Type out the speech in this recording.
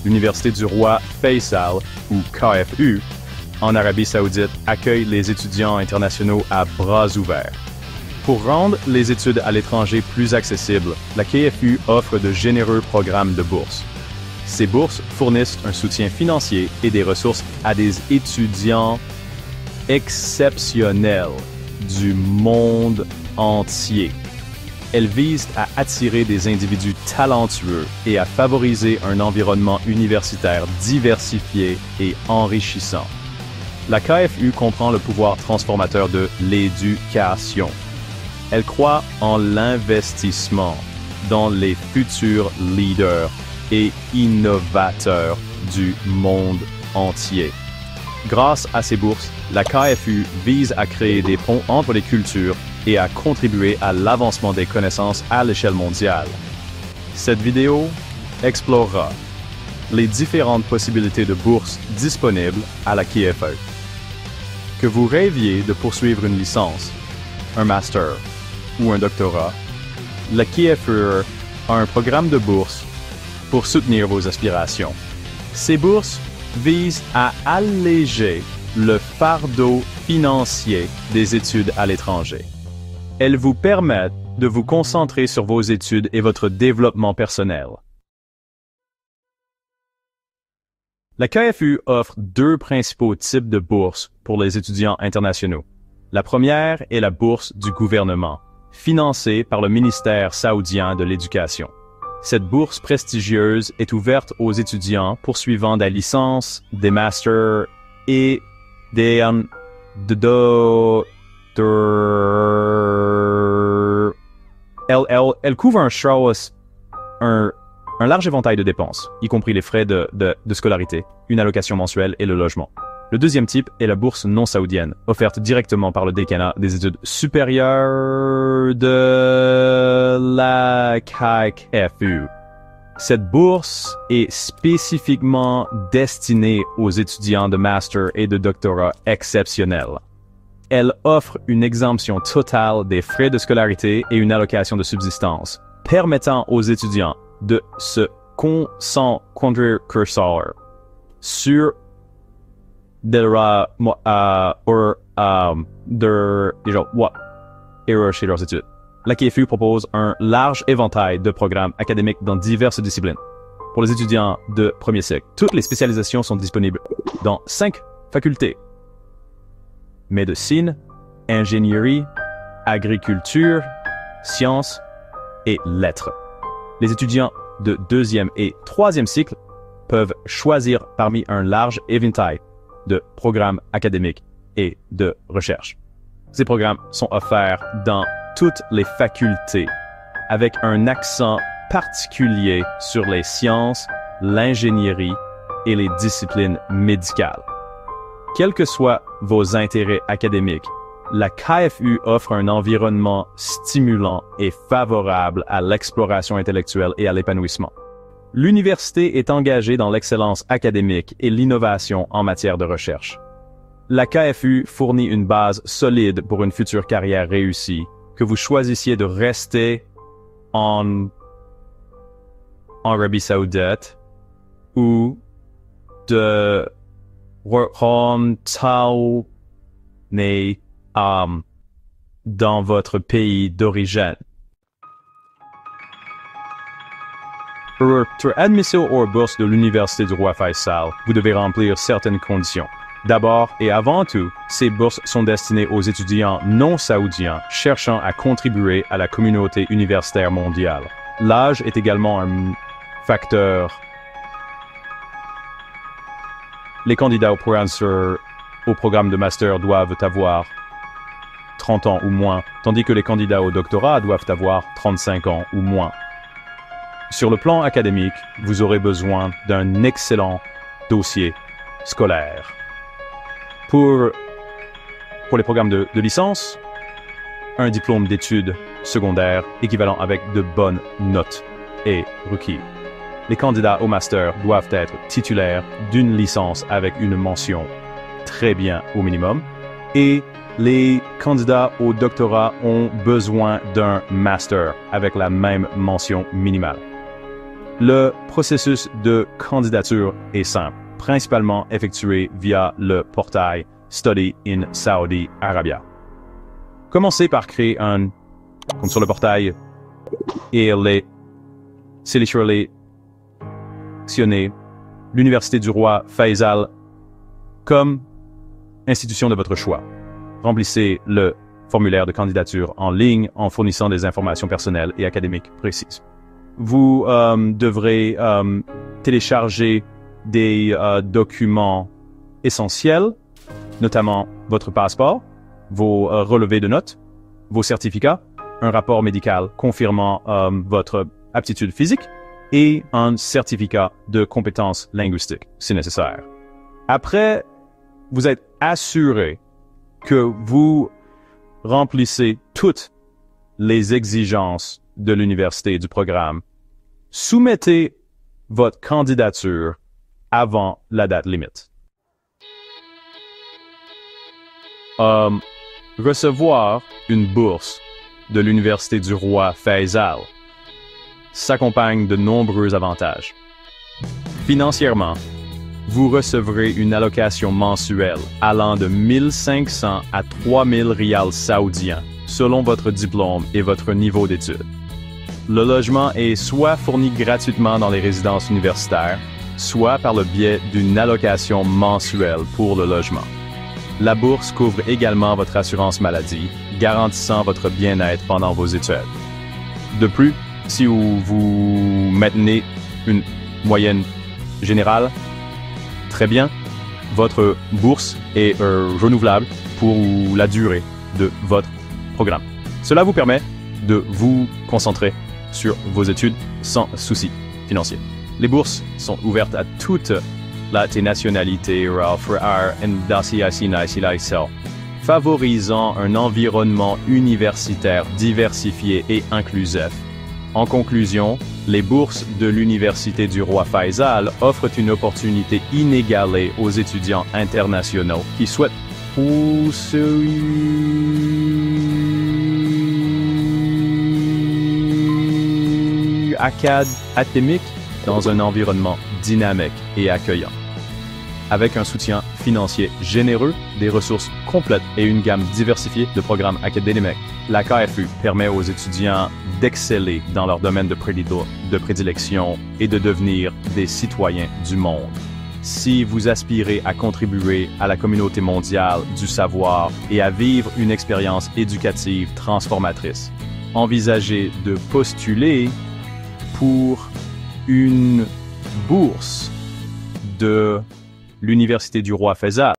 l'Université du roi Faisal, ou KFU, en Arabie Saoudite, accueille les étudiants internationaux à bras ouverts. Pour rendre les études à l'étranger plus accessibles, la KFU offre de généreux programmes de bourse. Ces bourses fournissent un soutien financier et des ressources à des étudiants exceptionnels du monde entier. Elles visent à attirer des individus talentueux et à favoriser un environnement universitaire diversifié et enrichissant. La KFU comprend le pouvoir transformateur de l'éducation. Elle croit en l'investissement dans les futurs leaders et innovateurs du monde entier. Grâce à ces bourses, la KFU vise à créer des ponts entre les cultures et à contribuer à l'avancement des connaissances à l'échelle mondiale. Cette vidéo explorera les différentes possibilités de bourses disponibles à la KFU. Que vous rêviez de poursuivre une licence, un master ou un doctorat, la KFU a un programme de bourse pour soutenir vos aspirations. Ces bourses visent à alléger le fardeau financier des études à l'étranger. Elles vous permettent de vous concentrer sur vos études et votre développement personnel. La KFU offre deux principaux types de bourses pour les étudiants internationaux. La première est la bourse du gouvernement, financée par le ministère saoudien de l'Éducation. Cette bourse prestigieuse est ouverte aux étudiants poursuivant des licences, des masters et des Elle couvre un large éventail de dépenses, y compris les frais de scolarité, une allocation mensuelle et le logement. Le deuxième type est la bourse non saoudienne, offerte directement par le décanat des études supérieures de la KFU. Cette bourse est spécifiquement destinée aux étudiants de master et de doctorat exceptionnels. Elle offre une exemption totale des frais de scolarité et une allocation de subsistance, permettant aux étudiants de se concentrer sur leurs études. La KFU propose un large éventail de programmes académiques dans diverses disciplines. Pour les étudiants de premier cycle, toutes les spécialisations sont disponibles dans 5 facultés. Médecine, ingénierie, agriculture, sciences et lettres. Les étudiants de deuxième et troisième cycle peuvent choisir parmi un large éventail de programmes académiques et de recherche. Ces programmes sont offerts dans toutes les facultés, avec un accent particulier sur les sciences, l'ingénierie et les disciplines médicales. Quels que soient vos intérêts académiques, la KFU offre un environnement stimulant et favorable à l'exploration intellectuelle et à l'épanouissement. L'université est engagée dans l'excellence académique et l'innovation en matière de recherche. La KFU fournit une base solide pour une future carrière réussie, que vous choisissiez de rester en Arabie Saoudite ou de retourner dans votre pays d'origine. Pour être admis aux bourses de l'Université du roi Faisal, vous devez remplir certaines conditions. D'abord et avant tout, ces bourses sont destinées aux étudiants non saoudiens cherchant à contribuer à la communauté universitaire mondiale. L'âge est également un facteur. Les candidats au programme de master doivent avoir 30 ans ou moins, tandis que les candidats au doctorat doivent avoir 35 ans ou moins. Sur le plan académique, vous aurez besoin d'un excellent dossier scolaire. Pour les programmes de licence, un diplôme d'études secondaires équivalent avec de bonnes notes est requis. Les candidats au master doivent être titulaires d'une licence avec une mention très bien au minimum, et les candidats au doctorat ont besoin d'un master avec la même mention minimale. Le processus de candidature est simple, principalement effectué via le portail Study in Saudi Arabia. Commencez par créer un compte sur le portail et sélectionnez l'Université du Roi Faisal comme institution de votre choix. Remplissez le formulaire de candidature en ligne en fournissant des informations personnelles et académiques précises. Vous devrez télécharger des documents essentiels, notamment votre passeport, vos relevés de notes, vos certificats, un rapport médical confirmant votre aptitude physique et un certificat de compétences linguistiques, si nécessaire. Après, vous êtes assuré que vous remplissez toutes les exigences de l'université et du programme. Soumettez votre candidature avant la date limite. Recevoir une bourse de l'Université du Roi Faisal s'accompagne de nombreux avantages. Financièrement, vous recevrez une allocation mensuelle allant de 1500 à 3000 riyals saoudiens selon votre diplôme et votre niveau d'études. Le logement est soit fourni gratuitement dans les résidences universitaires, soit par le biais d'une allocation mensuelle pour le logement. La bourse couvre également votre assurance maladie, garantissant votre bien-être pendant vos études. De plus, si vous maintenez une moyenne générale, très bien, votre bourse est renouvelable pour la durée de votre programme. Cela vous permet de vous concentrer sur vos études sans soucis financiers. Les bourses sont ouvertes à toutes les nationalités, favorisant un environnement universitaire diversifié et inclusif. En conclusion, les bourses de l'Université du Roi Faisal offrent une opportunité inégalée aux étudiants internationaux qui souhaitent poursuivre académique dans un environnement dynamique et accueillant. Avec un soutien financier généreux, des ressources complètes et une gamme diversifiée de programmes académiques, la KFU permet aux étudiants d'exceller dans leur domaine de prédilection et de devenir des citoyens du monde. Si vous aspirez à contribuer à la communauté mondiale du savoir et à vivre une expérience éducative transformatrice, envisagez de postuler pour une bourse de l'Université du Roi Faisal.